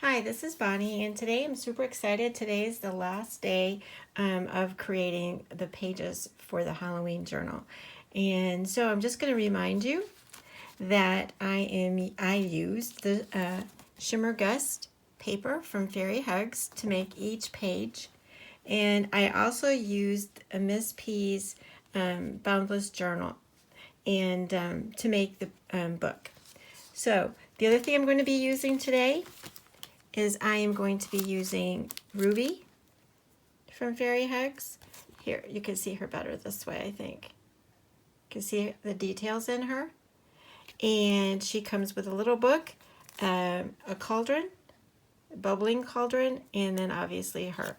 Hi, this is Bonnie, and today I'm super excited. Today is the last day of creating the pages for the Halloween journal. And so I'm just going to remind you that I used the ShimmerGust paper from Fairy Hugs to make each page. And I also used a Miss P's Boundless journal and to make the book. So the other thing I'm going to be using today is I am going to be using Ruby from Fairy Hugs. Here, you can see her better this way, I think. You can see the details in her. And she comes with a little book, a cauldron, a bubbling cauldron, and then obviously her.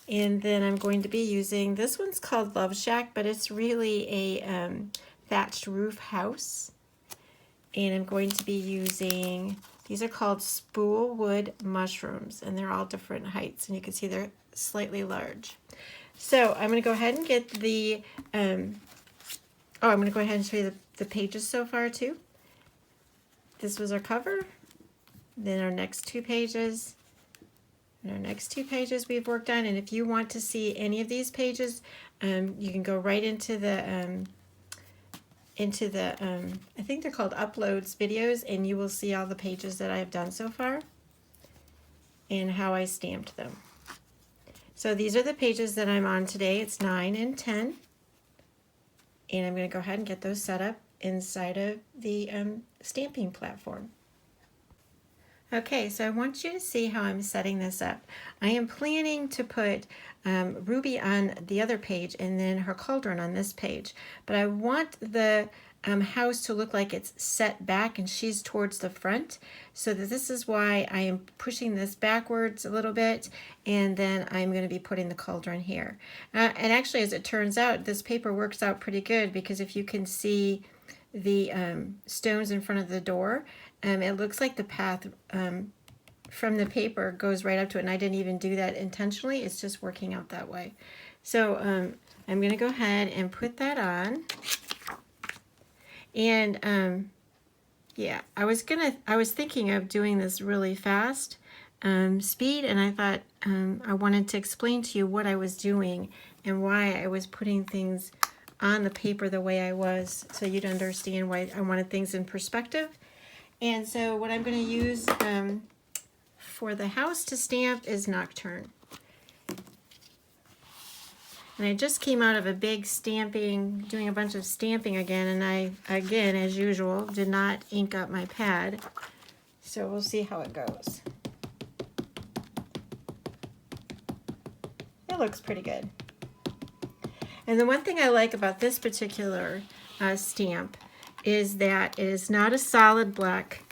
And then I'm going to be using, this one's called Love Shack, but it's really a thatched roof house. And I'm going to be using, these are called Spoolwood mushrooms, and they're all different heights, and you can see they're slightly large. So I'm going to go ahead and get the, I'm going to go ahead and show you the pages so far too. This was our cover, then our next two pages, and our next two pages we've worked on. And if you want to see any of these pages, you can go right into the I think they're called uploads videos, and you will see all the pages that I've done so far and how I stamped them. So these are the pages that I'm on today. It's 9 and 10, and I'm going to go ahead and get those set up inside of the stamping platform. Okay, so I want you to see how I'm setting this up. I am planning to put Ruby on the other page and then her cauldron on this page, but I want the house to look like it's set back and she's towards the front, so that this is why I am pushing this backwards a little bit, and then I'm going to be putting the cauldron here. And actually, as it turns out, this paper works out pretty good, because if you can see the stones in front of the door, it looks like the path from the paper goes right up to it, and I didn't even do that intentionally. It's just working out that way. So I'm going to go ahead and put that on. And yeah, I was thinking of doing this really fast speed, and I thought I wanted to explain to you what I was doing and why I was putting things on the paper the way I was, so you'd understand why I wanted things in perspective. And so what I'm going to use for the house to stamp is Nocturne. And I just came out of a big stamping, doing a bunch of stamping again, and I, again, as usual, did not ink up my pad. So we'll see how it goes. It looks pretty good. And the one thing I like about this particular stamp is that it is not a solid black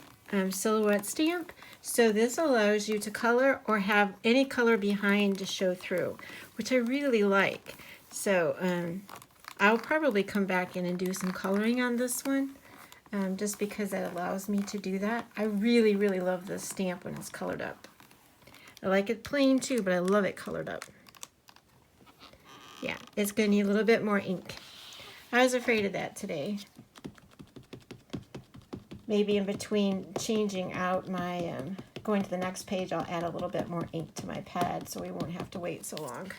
silhouette stamp, so this allows you to color or have any color behind to show through, which I really like. So I'll probably come back in and do some coloring on this one, just because that allows me to do that. I really, really love this stamp when it's colored up. I like it plain too, but I love it colored up. Yeah, it's going to need a little bit more ink. I was afraid of that today. Maybe in between changing out my, going to the next page, I'll add a little bit more ink to my pad so we won't have to wait so long.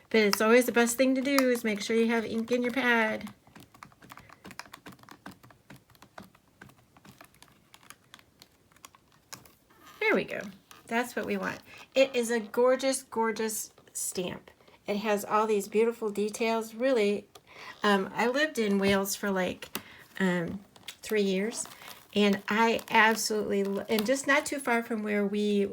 But it's always the best thing to do is make sure you have ink in your pad. There we go. That's what we want. It is a gorgeous, gorgeous stamp. It has all these beautiful details. Really, I lived in Wales for like 3 years, and I absolutely, and just not too far from where we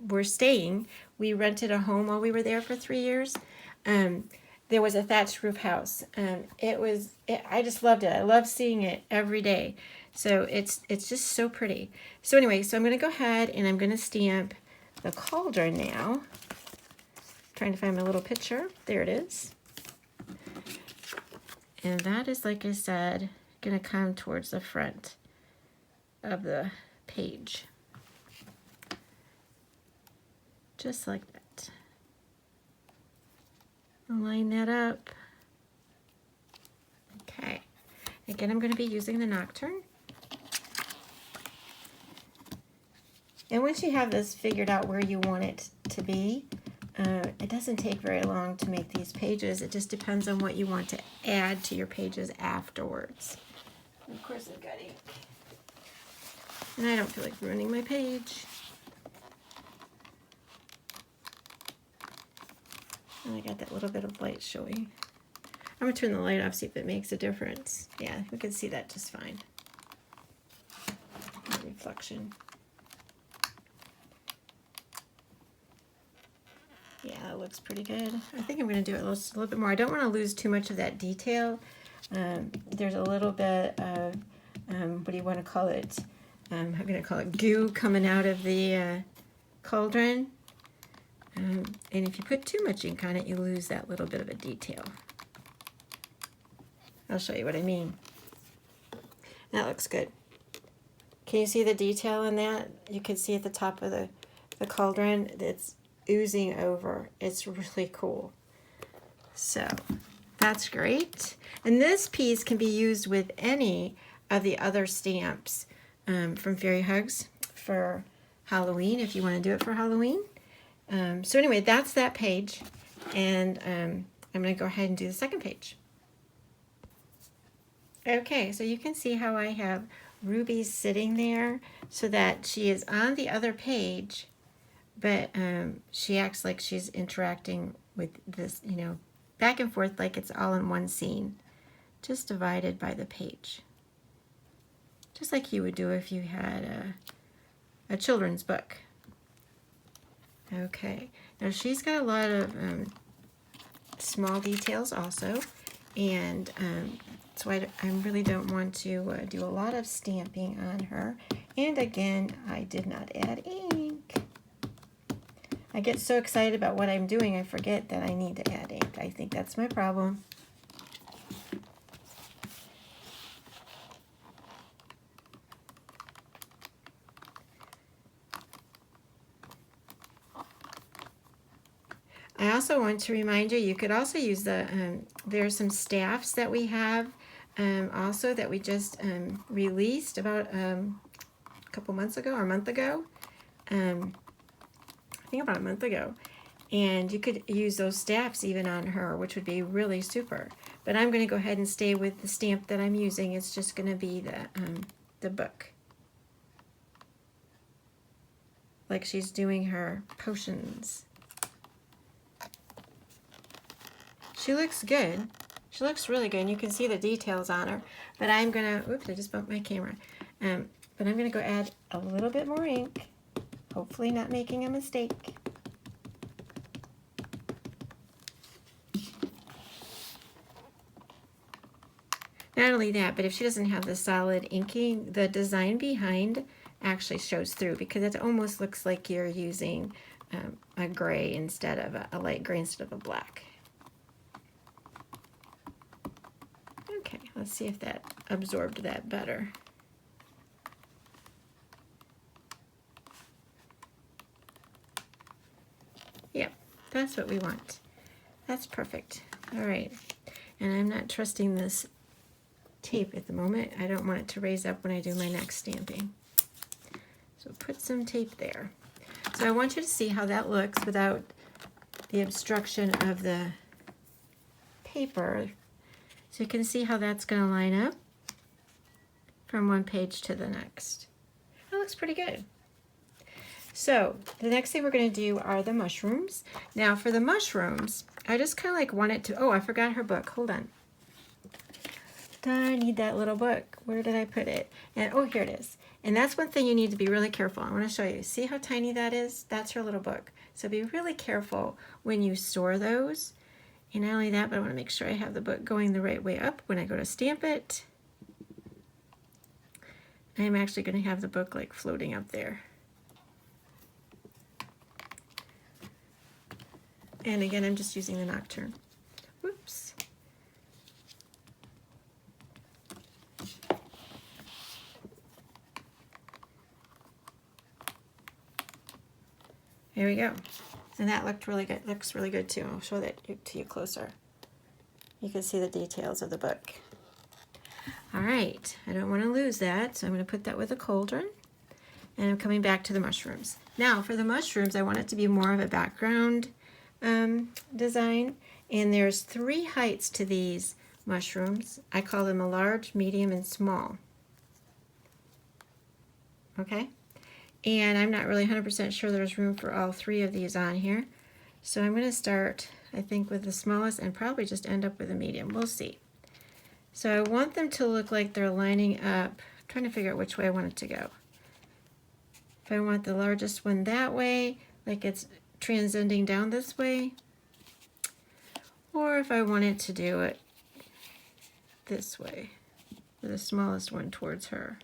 were staying, we rented a home while we were there for 3 years. There was a thatched roof house. I just loved it. I love seeing it every day. So it's just so pretty. So anyway, so I'm going to go ahead and I'm going to stamp the cauldron now. Trying to find my little picture. There it is. And that is, like I said, going to come towards the front of the page. Just like that. I'll line that up. Okay. Again, I'm going to be using the Nocturne. And once you have this figured out where you want it to be, it doesn't take very long to make these pages. It just depends on what you want to add to your pages afterwards. And of course, I've got ink. And I don't feel like ruining my page. And I got that little bit of light showing. I'm going to turn the light off, see if it makes a difference. Yeah, we can see that just fine. The reflection. Yeah, that looks pretty good. I think I'm going to do it a little bit more. I don't want to lose too much of that detail. There's a little bit of, what do you want to call it? I'm going to call it goo coming out of the cauldron. And if you put too much ink on it, you lose that little bit of a detail. I'll show you what I mean. That looks good. Can you see the detail in that? You can see at the top of the cauldron, it's oozing over. It's really cool. So that's great. And this piece can be used with any of the other stamps from Fairy Hugs for Halloween, if you want to do it for Halloween. So anyway, that's that page. And I'm going to go ahead and do the second page. Okay, so you can see how I have Ruby sitting there so that she is on the other page, but she acts like she's interacting with this, you know, back and forth like it's all in one scene, just divided by the page. Just like you would do if you had a children's book. Okay, now she's got a lot of small details also, and so I really don't want to do a lot of stamping on her. And again, I did not add ink. I get so excited about what I'm doing, I forget that I need to add ink. I think that's my problem. I also want to remind you, you could also use the, there are some staffs that we have also that we just released about a couple months ago or a month ago. I think about a month ago. And you could use those staffs even on her, which would be really super. But I'm going to go ahead and stay with the stamp that I'm using. It's just going to be the book. Like she's doing her potions. She looks good. She looks really good. And you can see the details on her. But I'm going to, oops, I just bumped my camera. But I'm going to go add a little bit more ink. Hopefully not making a mistake. Not only that, but if she doesn't have the solid inking, the design behind actually shows through because it almost looks like you're using a gray instead of a light gray instead of a black. Okay, let's see if that absorbed that better. Yep, that's what we want. That's perfect. All right, and I'm not trusting this tape at the moment. I don't want it to raise up when I do my next stamping. So put some tape there. So I want you to see how that looks without the obstruction of the paper. So you can see how that's going to line up from one page to the next. That looks pretty good. So the next thing we're going to do are the mushrooms. Now for the mushrooms, I just kind of like want it to, oh, I forgot her book. Hold on. I need that little book. Where did I put it? And oh, here it is. And that's one thing you need to be really careful. I want to show you. See how tiny that is? That's her little book. So be really careful when you store those. And not only that, but I want to make sure I have the book going the right way up when I go to stamp it. I'm actually going to have the book like floating up there. And again, I'm just using the Nocturne. Whoops. There we go. And that looked really good. Looks really good too. I'll show that to you closer. You can see the details of the book. All right, I don't want to lose that, so I'm going to put that with a cauldron. And I'm coming back to the mushrooms. Now for the mushrooms, I want it to be more of a background design. And there's 3 heights to these mushrooms. I call them a large, medium, and small. Okay? And I'm not really 100% sure there's room for all 3 of these on here. So I'm going to start, I think, with the smallest and probably just end up with a medium. We'll see. So I want them to look like they're lining up. I'm trying to figure out which way I want it to go. If I want the largest one that way, like it's transcending down this way, or if I wanted to do it this way, the smallest one towards her.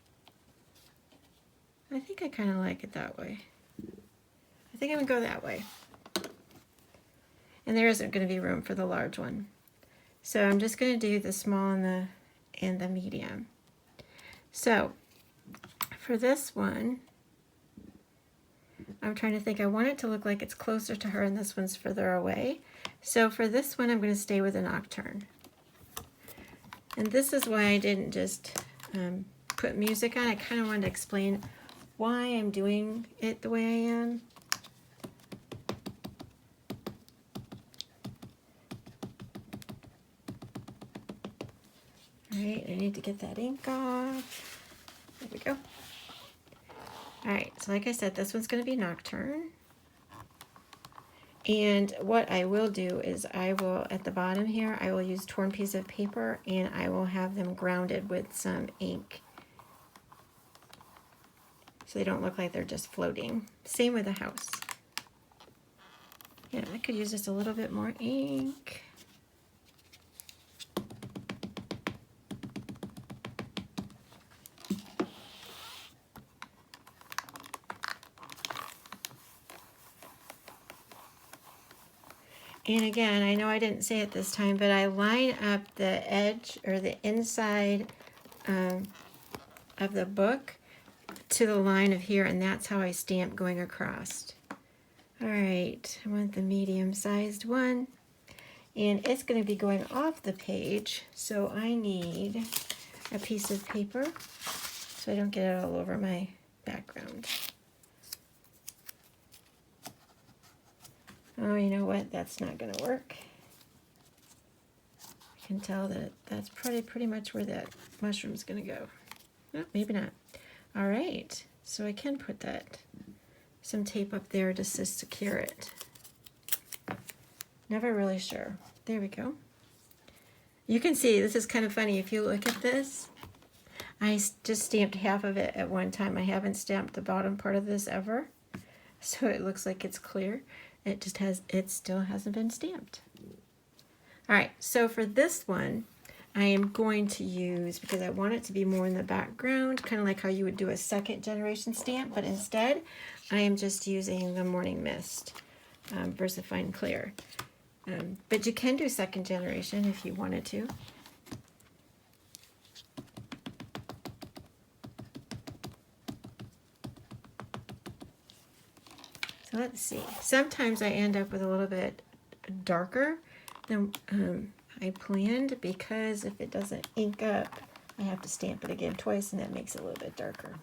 I think I kind of like it that way. I think I'm going to go that way. And there isn't going to be room for the large one. So I'm just going to do the small and the medium. So for this one, I'm trying to think, I want it to look like it's closer to her and this one's further away. So for this one, I'm going to stay with a nocturne. And this is why I didn't just put music on. I kind of wanted to explain why I'm doing it the way I am. All right, I need to get that ink off. There we go. All right, so like I said, this one's going to be nocturne. And what I will do is I will, at the bottom here, I will use torn piece of paper and I will have them grounded with some ink. So they don't look like they're just floating. Same with the house. Yeah, I could use just a little bit more ink. And again, I know I didn't say it this time, but I line up the edge or the inside of the book to the line of here, and that's how I stamp going across. All right, I want the medium-sized one, and it's going to be going off the page, so I need a piece of paper so I don't get it all over my background. Oh, you know what? That's not going to work. I can tell that that's pretty much where that mushroom's going to go. Oh, maybe not. All right, so I can put that, some tape up there just to secure it. Never really sure. There we go. You can see, this is kind of funny. If you look at this, I just stamped half of it at one time. I haven't stamped the bottom part of this ever, so it looks like it's clear. It still hasn't been stamped. All right, so for this one, I am going to use, because I want it to be more in the background, kind of like how you would do a second generation stamp, but instead, I am just using the Morning Mist VersaFine Clear. But you can do second generation if you wanted to. So let's see. Sometimes I end up with a little bit darker than I planned, because if it doesn't ink up, I have to stamp it again twice, and that makes it a little bit darker.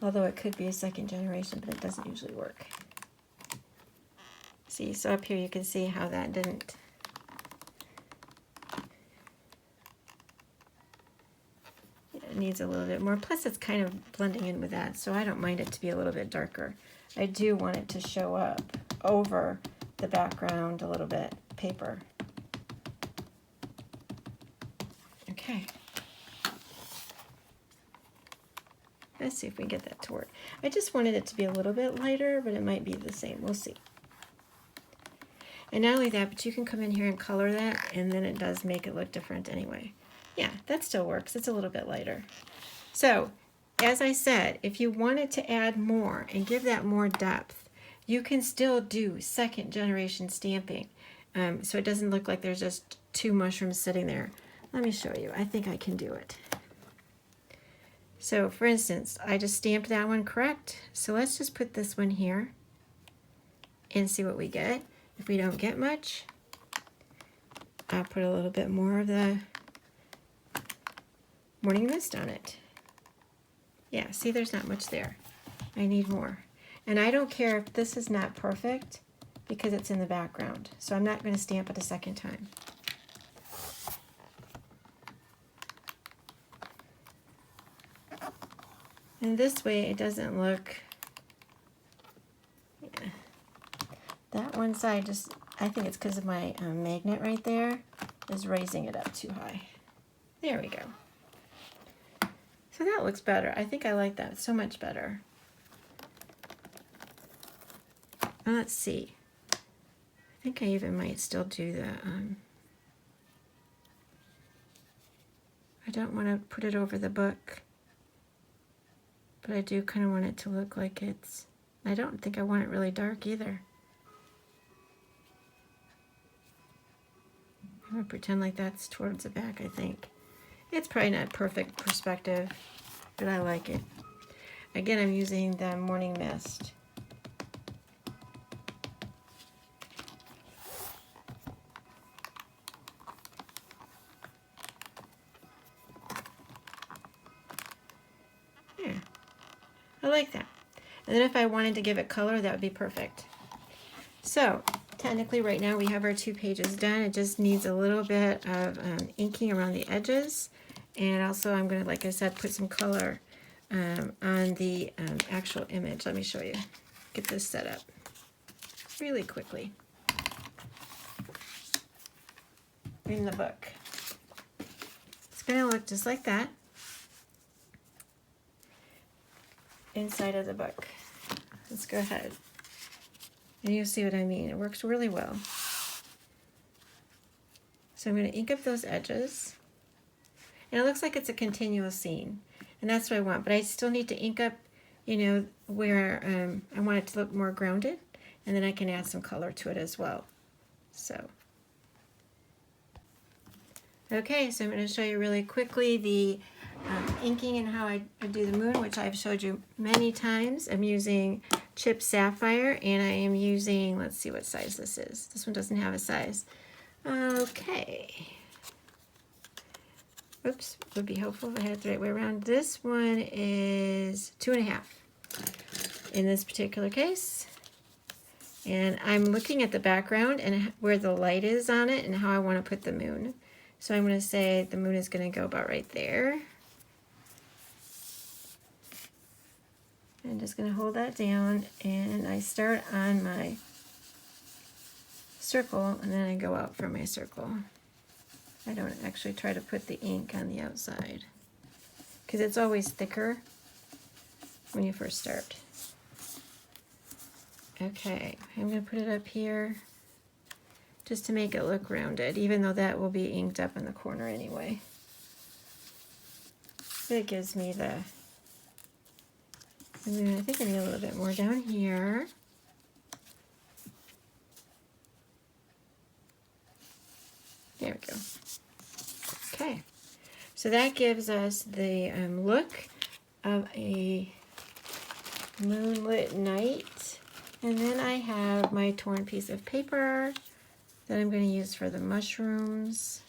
Although it could be a second generation, but it doesn't usually work. See, so up here you can see how that didn't. It needs a little bit more. Plus it's kind of blending in with that, so I don't mind it to be a little bit darker. I do want it to show up over the background a little bit, paper. Okay. Let's see if we can get that to work. I just wanted it to be a little bit lighter, but it might be the same. We'll see. And not only that, but you can come in here and color that, and then it does make it look different anyway. Yeah, that still works. It's a little bit lighter. So, as I said, if you wanted to add more and give that more depth, you can still do second generation stamping. So it doesn't look like there's just 2 mushrooms sitting there. Let me show you. I think I can do it. So for instance, I just stamped that one correct. So let's just put this one here. and see what we get. If we don't get much, I'll put a little bit more of the morning mist on it. Yeah, see, there's not much there. I need more. And I don't care if this is not perfect because it's in the background. So I'm not going to stamp it a second time. And this way it doesn't look, yeah. That one side just, I think it's because of my magnet right there is raising it up too high. There we go. So that looks better. I think I like that so much better. Let's see. I think I even might still do the, I don't want to put it over the book, but I do kind of want it to look like it's, I don't think I want it really dark either. I'm going to pretend like that's towards the back, I think. It's probably not perfect perspective, but I like it. Again, I'm using the morning mist. Yeah, I like that. And then if I wanted to give it color, that would be perfect. So, technically right now we have our 2 pages done. It just needs a little bit of inking around the edges. And also I'm going to, like I said, put some color on the actual image. Let me show you. Get this set up really quickly in the book. It's going to look just like that inside of the book. Let's go ahead. And you'll see what I mean. It works really well. So I'm going to ink up those edges. And it looks like it's a continuous scene. And that's what I want. But I still need to ink up, you know, where I want it to look more grounded. And then I can add some color to it as well. So. Okay, so I'm going to show you really quickly the inking and how I do the moon, which I've showed you many times. I'm using Chipped Sapphire, and I am using, let's see what size this is. This one doesn't have a size. Okay. Oops, would be helpful if I had it the right way around. This one is 2.5 in this particular case. And I'm looking at the background and where the light is on it and how I want to put the moon. So I'm going to say the moon is going to go about right there. I'm just going to hold that down, and I start on my circle, and then I go out from my circle. I don't actually try to put the ink on the outside because it's always thicker when you first start. Okay, I'm going to put it up here just to make it look rounded, even though that will be inked up in the corner anyway. It gives me the, and then I think I need a little bit more down here. There we go. Okay, so that gives us the look of a moonlit night. And then I have my torn piece of paper that I'm going to use for the mushrooms.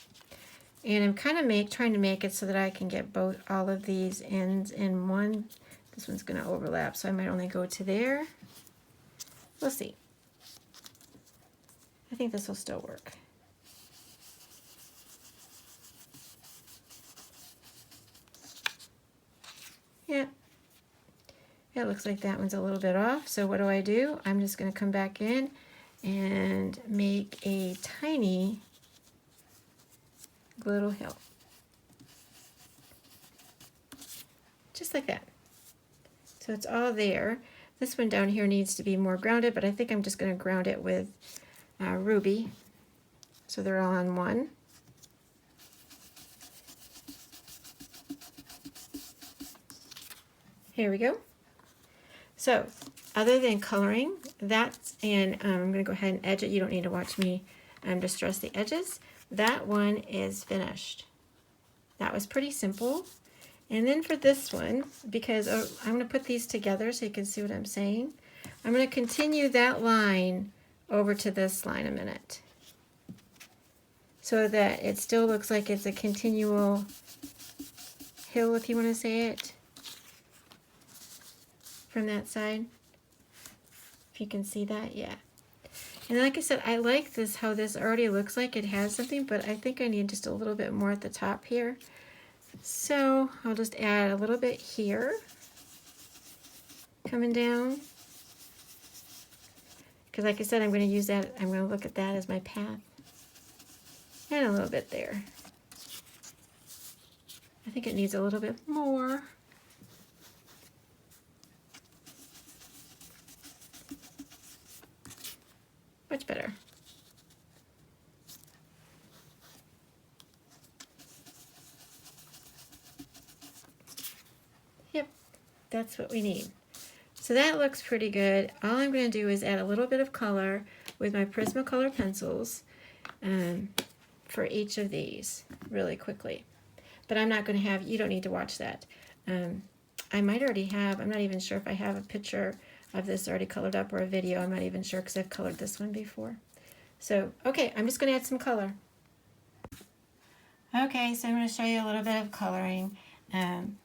And I'm kind of trying to make it so that I can get all of these ends in one. This one's going to overlap, so I might only go to there. We'll see. I think this will still work. Yeah. It looks like that one's a little bit off. So what do? I'm just going to come back in and make a tiny little hill. Just like that. So it's all there. This one down here needs to be more grounded, but I think I'm just going to ground it with ruby. So they're all on one. Here we go. So, other than coloring, that's, and I'm going to go ahead and edge it. You don't need to watch me distress the edges. That one is finished. That was pretty simple. And then for this one, because I'm going to put these together so you can see what I'm saying, I'm going to continue that line over to this line a minute, so that it still looks like it's a continual hill, if you want to say it, from that side. If you can see that, yeah. And like I said, I like this, how this already looks like it has something, but I think I need just a little bit more at the top here. So I'll just add a little bit here, coming down. Because like I said, I'm going to use that, I'm going to look at that as my path. And a little bit there. I think it needs a little bit more. Much better. Yep, that's what we need. So that looks pretty good. All I'm going to do is add a little bit of color with my Prismacolor pencils for each of these really quickly. But I'm not going to have, you don't need to watch that. I might already have, I'm not even sure if I have a picture of this already colored up or a video. I'm not even sure because I've colored this one before. So, okay, I'm just going to add some color. Okay, so I'm going to show you a little bit of coloring. And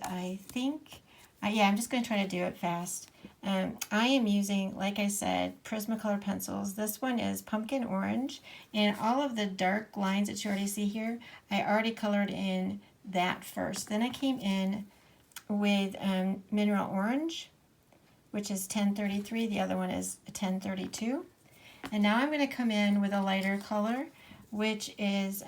I think, yeah, I'm just going to try to do it fast. I am using, like I said, Prismacolor pencils. This one is pumpkin orange, and all of the dark lines that you already see here, I already colored in that first. Then I came in with mineral orange, which is 1033. The other one is 1032. And now I'm going to come in with a lighter color, which is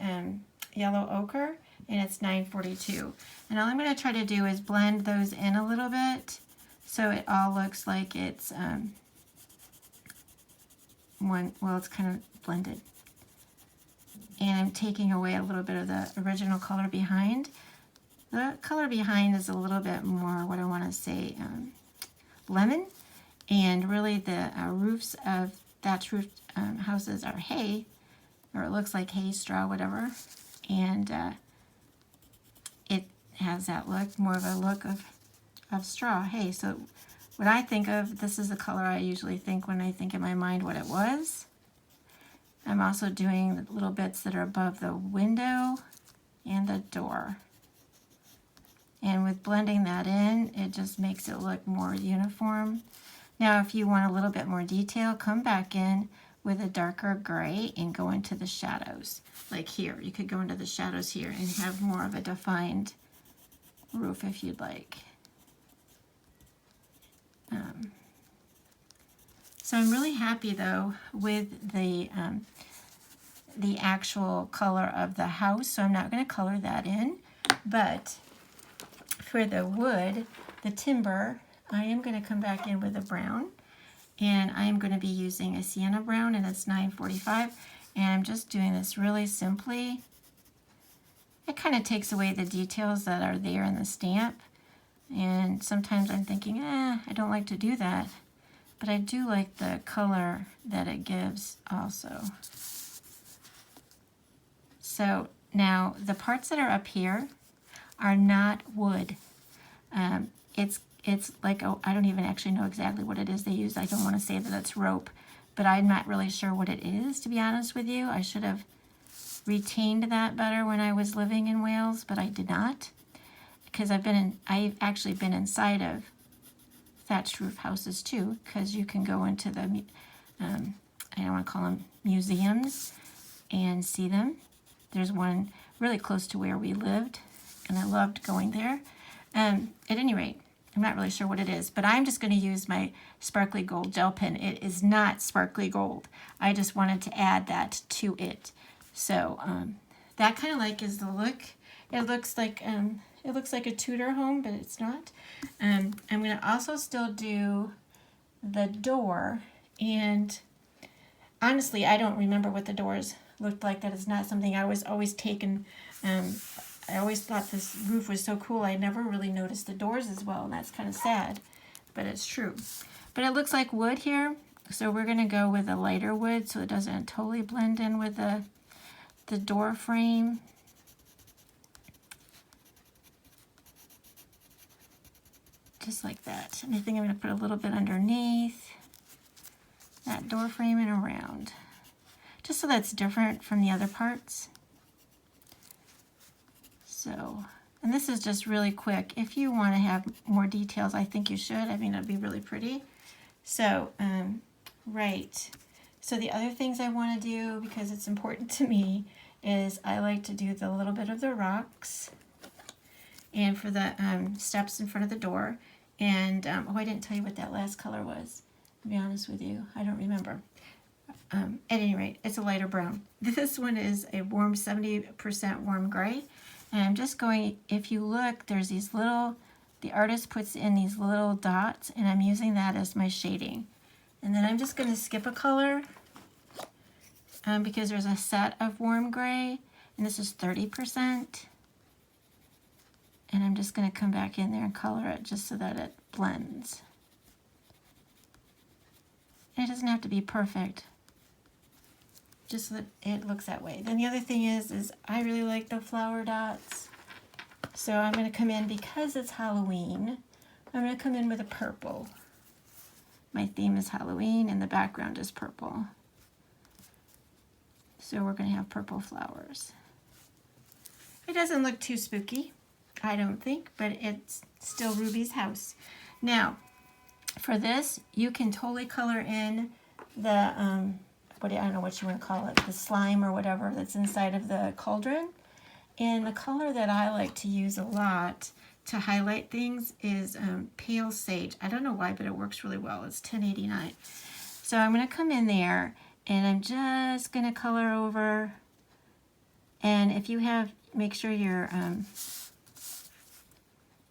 yellow ochre, and it's 942. And all I'm going to try to do is blend those in a little bit so it all looks like it's it's kind of blended. And I'm taking away a little bit of the original color behind. The color behind is a little bit more, what I want to say, lemon. And really the roofs of thatched roof houses are hay, or it looks like hay, straw, whatever. And it has that look, more of a look of straw, hay. So what I think of, this is the color I usually think when I think in my mind what it was. I'm also doing the little bits that are above the window and the door. And with blending that in, it just makes it look more uniform. Now, if you want a little bit more detail, come back in with a darker gray and go into the shadows. Like here, you could go into the shadows here and have more of a defined roof if you'd like. So I'm really happy though with the actual color of the house, so I'm not going to color that in. But for the wood, the timber, I am going to come back in with a brown, and I am going to be using a sienna brown, and it's 945, and I'm just doing this really simply. It kind of takes away the details that are there in the stamp, and sometimes I'm thinking, I don't like to do that, but I do like the color that it gives also. So now the parts that are up here are not wood. It's like, I don't even actually know exactly what it is they use. I don't want to say that it's rope, but I'm not really sure what it is, to be honest with you. I should have retained that better when I was living in Wales, but I did not, because I've actually been inside of thatched roof houses too, because you can go into the, I don't want to call them museums, and see them. There's one really close to where we lived, and I loved going there. At any rate, I'm not really sure what it is, but I'm just going to use my sparkly gold gel pen. It is not sparkly gold. I just wanted to add that to it. So that kind of like is the look. It looks like a Tudor home, but it's not. I'm going to also still do the door, and honestly, I don't remember what the doors looked like. That is not something I was always taken. I always thought this roof was so cool. I never really noticed the doors as well, and that's kind of sad, but it's true. But it looks like wood here, so we're going to go with a lighter wood so it doesn't totally blend in with the door frame. just like that. And I think I'm going to put a little bit underneath that door frame and around, just so that's different from the other parts. So, and this is just really quick. If you want to have more details, I think you should. I mean, it'd be really pretty. So, right. So the other things I want to do, because it's important to me, is I like to do the little bit of the rocks and for the steps in front of the door. And, oh, I didn't tell you what that last color was, to be honest with you. I don't remember. At any rate, it's a lighter brown. This one is a warm 70% warm gray. And I'm just going, if you look, there's these little, the artist puts in these little dots, and I'm using that as my shading. And then I'm just going to skip a color because there's a set of warm gray, and this is 30%. And I'm just going to come back in there and color it just so that it blends. And it doesn't have to be perfect, just so that it looks that way. Then the other thing is I really like the flower dots. So I'm going to come in, because it's Halloween, I'm going to come in with a purple. My theme is Halloween and the background is purple. So we're going to have purple flowers. It doesn't look too spooky, I don't think, but it's still Ruby's house. Now, for this, you can totally color in the, I don't know what you want to call it, the slime or whatever that's inside of the cauldron. And the color that I like to use a lot to highlight things is pale sage. I don't know why, but it works really well. It's 1089. So I'm going to come in there, and I'm just going to color over. And if you have, make sure your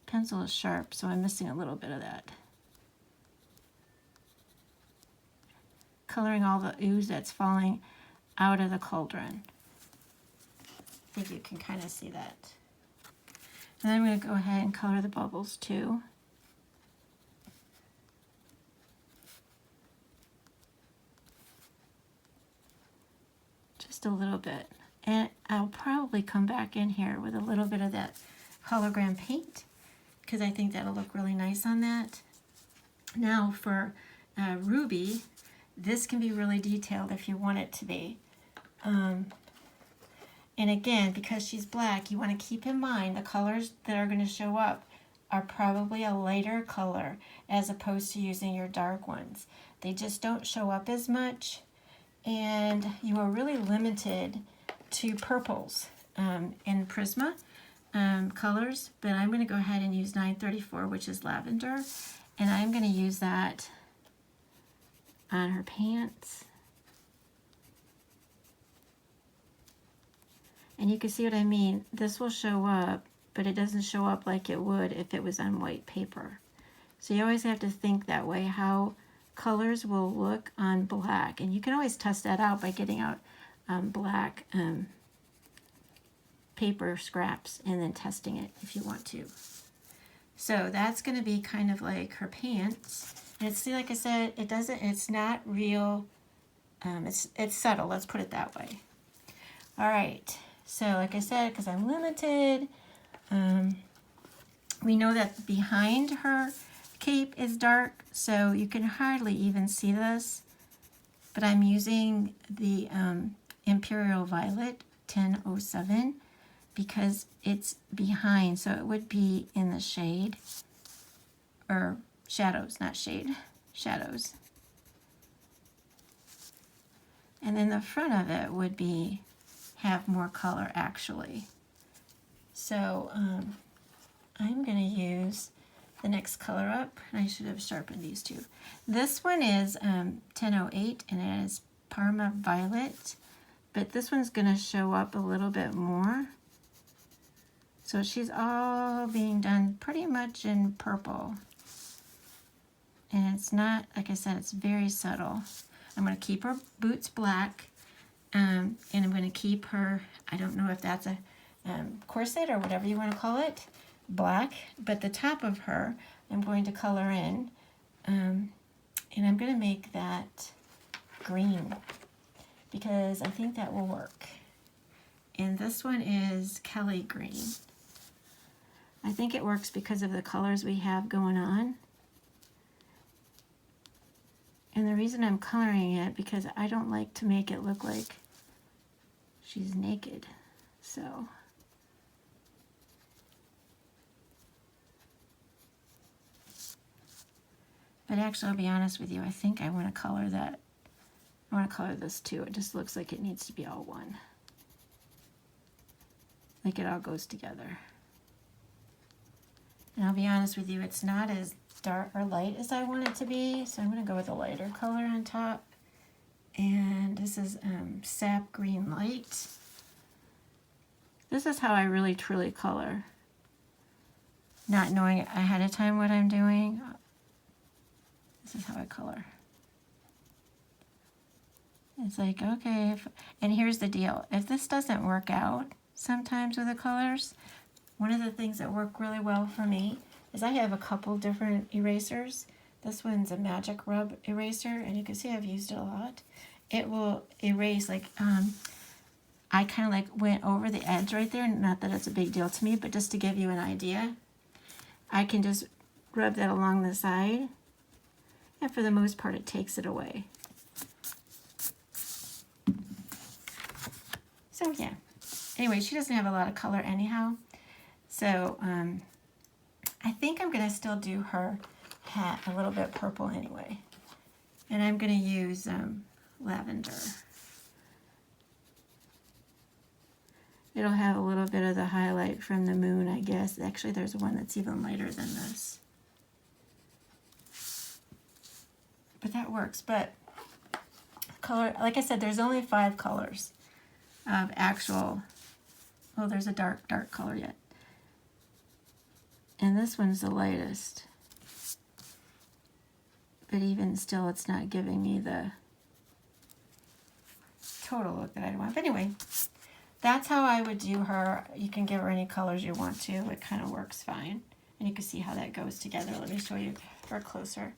pencil is sharp, so I'm missing a little bit of that. Coloring all the ooze that's falling out of the cauldron. I think you can kind of see that. And then I'm going to go ahead and color the bubbles too. Just a little bit. And I'll probably come back in here with a little bit of that hologram paint, because I think that'll look really nice on that. Now for Ruby, this can be really detailed if you want it to be. And again, because she's black, you want to keep in mind the colors that are going to show up are probably a lighter color as opposed to using your dark ones. They just don't show up as much, and you are really limited to purples in Prisma colors, but I'm going to go ahead and use 934, which is lavender, and I'm going to use that on her pants. And you can see what I mean. This will show up, but it doesn't show up like it would if it was on white paper. So you always have to think that way, how colors will look on black. And you can always test that out by getting out black paper scraps and then testing it if you want to. So that's going to be kind of like her pants. And it's, like I said, it's not real, it's subtle, let's put it that way. All right. So like I said, because I'm limited, we know that behind her cape is dark, so you can hardly even see this, but I'm using the Imperial Violet 1007 because it's behind, so it would be in the shade, or shadows, not shade, shadows. And then the front of it would be have more color actually. So I'm going to use the next color up, and I should have sharpened these two. This one is 1008 and it is Parma Violet, but this one's going to show up a little bit more. So she's all being done pretty much in purple. And it's not, like I said, it's very subtle. I'm going to keep her boots black. And I'm going to keep her, I don't know if that's a corset or whatever you want to call it, black. But the top of her, I'm going to color in. And I'm going to make that green because I think that will work. And this one is Kelly green. I think it works because of the colors we have going on. And the reason I'm coloring it, because I don't like to make it look like she's naked. So but actually, I'll be honest with you, I think I want to color that. I want to color this too. It just looks like it needs to be all one. Like it all goes together. And I'll be honest with you, it's not as dark or light as I want it to be, so I'm going to go with a lighter color on top. And this is Sap Green Light. This is how I really truly color. Not knowing ahead of time what I'm doing. This is how I color. It's like, okay, and here's the deal. If this doesn't work out sometimes with the colors, one of the things that work really well for me is I have a couple different erasers. This one's a Magic Rub eraser, and you can see I've used it a lot. It will erase, like, I kind of like went over the edge right there, not that it's a big deal to me, but just to give you an idea. I can just rub that along the side, and for the most part it takes it away. So yeah, anyway, she doesn't have a lot of color anyhow, so I think I'm going to still do her hat a little bit purple anyway, and I'm going to use lavender. It'll have a little bit of the highlight from the moon, I guess. Actually, there's one that's even lighter than this. But that works. But color, like I said, there's only 5 colors of actual. Oh, there's a dark color yet. And this one's the lightest. But even still, it's not giving me the total look that I want. But anyway, that's how I would do her. You can give her any colors you want to. It kind of works fine. And you can see how that goes together. Let me show you her closer.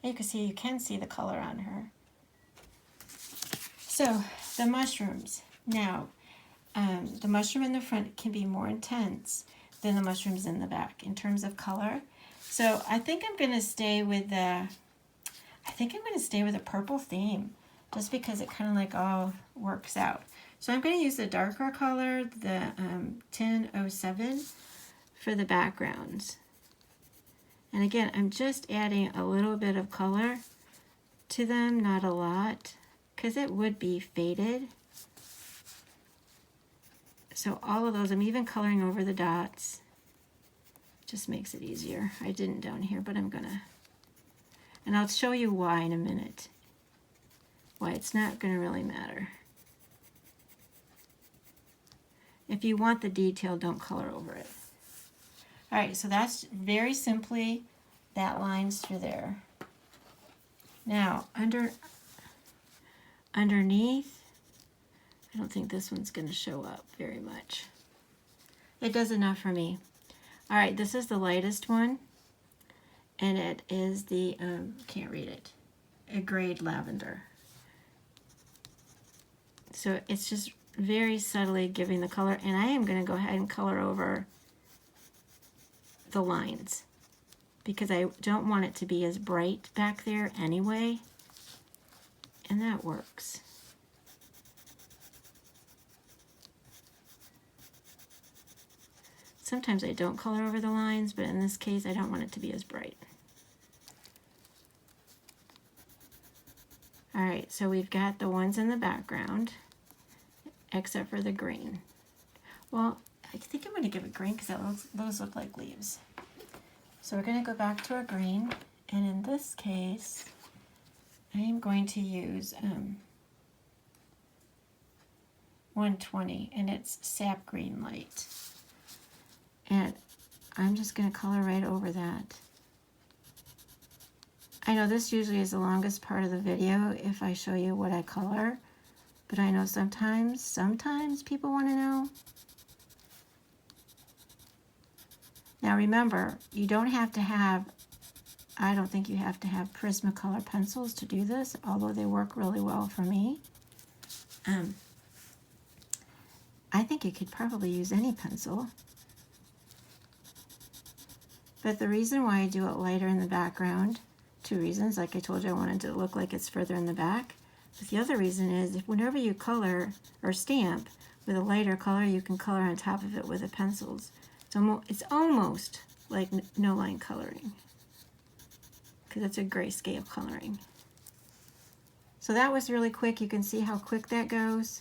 And you can see the color on her. So, the mushrooms. Now, the mushroom in the front can be more intense than the mushrooms in the back in terms of color. So, I think I'm going to stay with the purple theme, just because it kind of like all works out. So I'm going to use the darker color, the 1007, for the backgrounds. And again, I'm just adding a little bit of color to them, not a lot, because it would be faded. So all of those, I'm even coloring over the dots. Just makes it easier. I didn't down here, but I'm gonna. And I'll show you why in a minute. Why it's not going to really matter. If you want the detail, don't color over it. All right, so that's very simply that lines through there. Now, underneath, I don't think this one's going to show up very much. It does enough for me. All right, this is the lightest one, and it is the, can't read it, a grade lavender. So it's just very subtly giving the color, and I am going to go ahead and color over the lines because I don't want it to be as bright back there anyway, and that works. Sometimes I don't color over the lines, but in this case I don't want it to be as bright. Alright, so we've got the ones in the background, except for the green. Well, I think I'm going to give it green because those look like leaves. So we're going to go back to our green, and in this case, I am going to use 120, and it's Sap Green Light. And I'm just going to color right over that. I know this usually is the longest part of the video if I show you what I color, but I know sometimes people want to know. Now remember, you don't have to have, I don't think you have to have Prismacolor pencils to do this, although they work really well for me. I think you could probably use any pencil. But the reason why I do it lighter in the background, two reasons. Like I told you, I wanted to look like it's further in the back. But the other reason is if whenever you color or stamp with a lighter color, you can color on top of it with the pencils. It's almost like no line coloring, because it's a grayscale coloring. So that was really quick. You can see how quick that goes.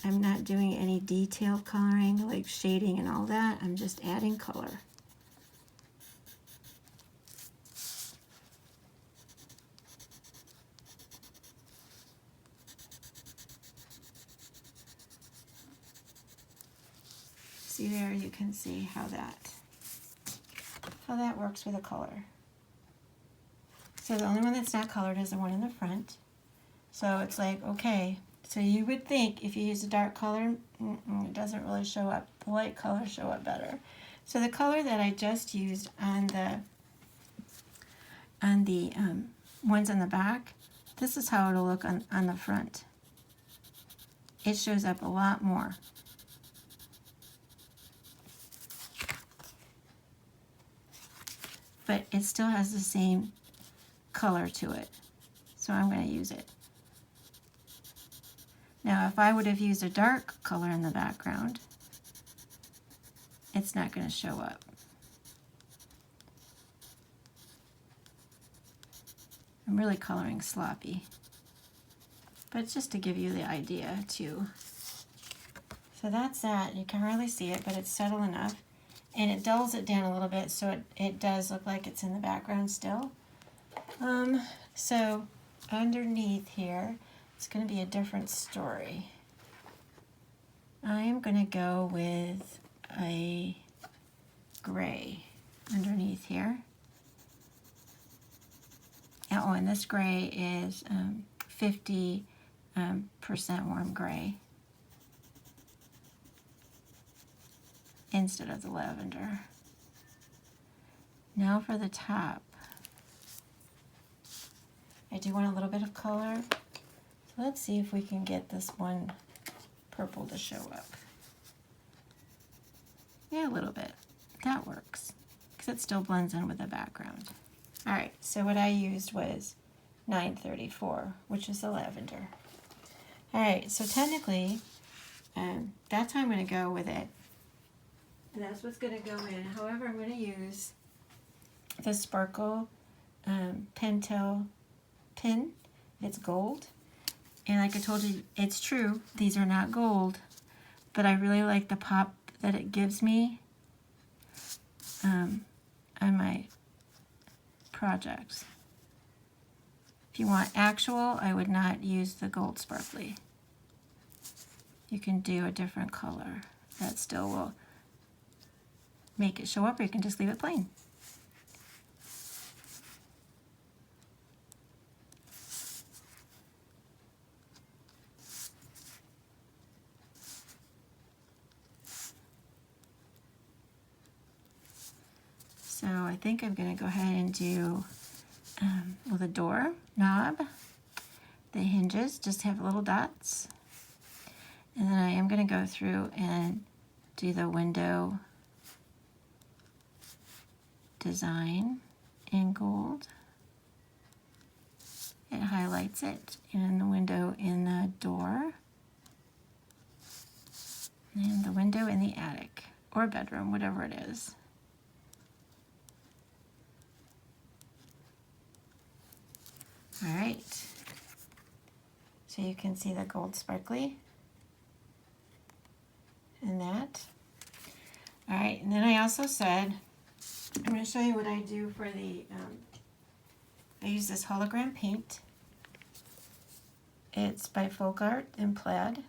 I'm not doing any detailed coloring like shading and all that. I'm just adding color. See there, you can see how that works with a color. So the only one that's not colored is the one in the front. So it's like, okay, so you would think if you use a dark color, it doesn't really show up. The light colors show up better. So the color that I just used on the ones on the back, this is how it'll look on the front. It shows up a lot more. But it still has the same color to it. So I'm going to use it. Now if I would have used a dark color in the background, it's not going to show up. I'm really coloring sloppy. But it's just to give you the idea too. So that's that. You can hardly see it, but it's subtle enough. And it dulls it down a little bit so it does look like it's in the background still. So underneath here, it's going to be a different story. I am going to go with a gray underneath here. Oh, and this gray is 50% warm gray instead of the lavender. Now for the top. I do want a little bit of color. So let's see if we can get this one purple to show up. Yeah, a little bit. That works, because it still blends in with the background. All right, so what I used was 934, which is the lavender. All right, so technically, that's how I'm going to go with it. And that's what's going to go in. However, I'm going to use the Sparkle Pentel pin. It's gold. And like I told you, it's true, these are not gold, but I really like the pop that it gives me on my projects. If you want actual, I would not use the gold sparkly. You can do a different color that still will make it show up, or you can just leave it plain. So I think I'm going to go ahead and do, well, the door knob, the hinges just have little dots. And then I am going to go through and do the window design in gold. It highlights it, and the window in the door, and the window in the attic or bedroom, whatever it is. All right, so you can see the gold sparkly and that. All right, and then I also said, I'm going to show you what I do for the, I use this hologram paint. It's by Folk Art in Plaid.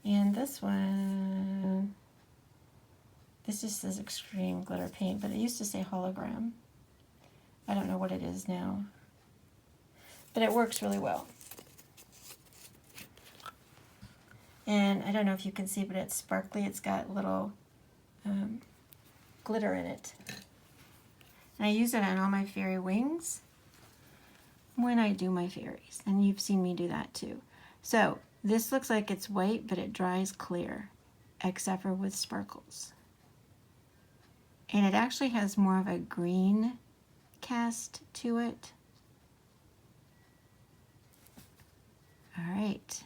And this one, this just says extreme glitter paint, but it used to say hologram. I don't know what it is now. But it works really well. And I don't know if you can see, but it's sparkly. It's got little glitter in it. And I use it on all my fairy wings when I do my fairies. And you've seen me do that too. So This looks like it's white, but it dries clear, except for with sparkles. And it actually has more of a green cast to it. All right.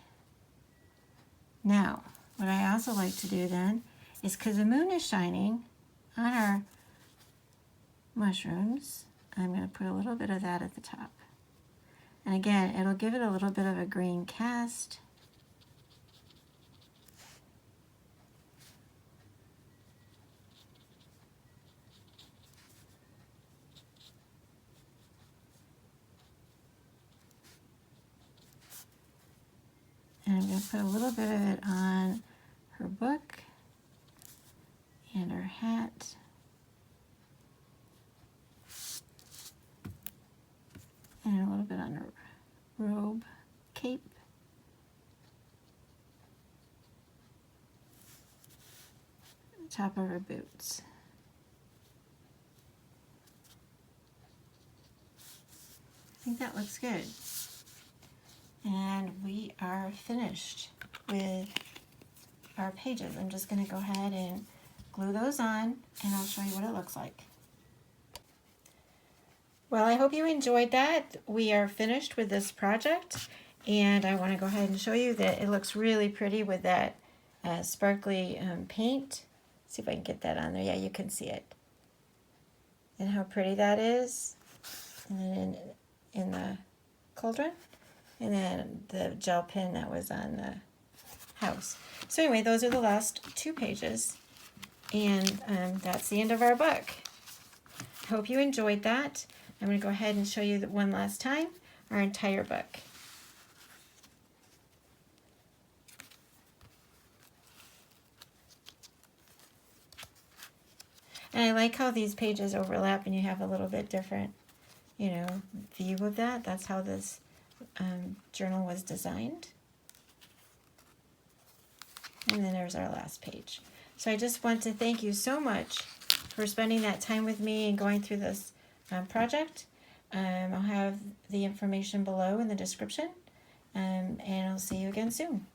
Now, what I also like to do then is, because the moon is shining on our mushrooms, I'm going to put a little bit of that at the top. And again, it'll give it a little bit of a green cast. And I'm going to put a little bit of it on her book and her hat. And a little bit on her robe, cape. The top of her boots. I think that looks good. And we are finished with our pages. I'm just going to go ahead and glue those on, and I'll show you what it looks like. Well, I hope you enjoyed that. We are finished with this project, and I want to go ahead and show you that it looks really pretty with that sparkly paint. See if I can get that on there. Yeah, you can see it. And how pretty that is. And then in the cauldron. And then the gel pen that was on the house. So anyway, those are the last 2 pages. And that's the end of our book. I hope you enjoyed that. I'm going to go ahead and show you one last time our entire book. And I like how these pages overlap and you have a little bit different, view of that. That's how this journal was designed. And then there's our last page. So I just want to thank you so much for spending that time with me and going through this project. I'll have the information below in the description, and I'll see you again soon.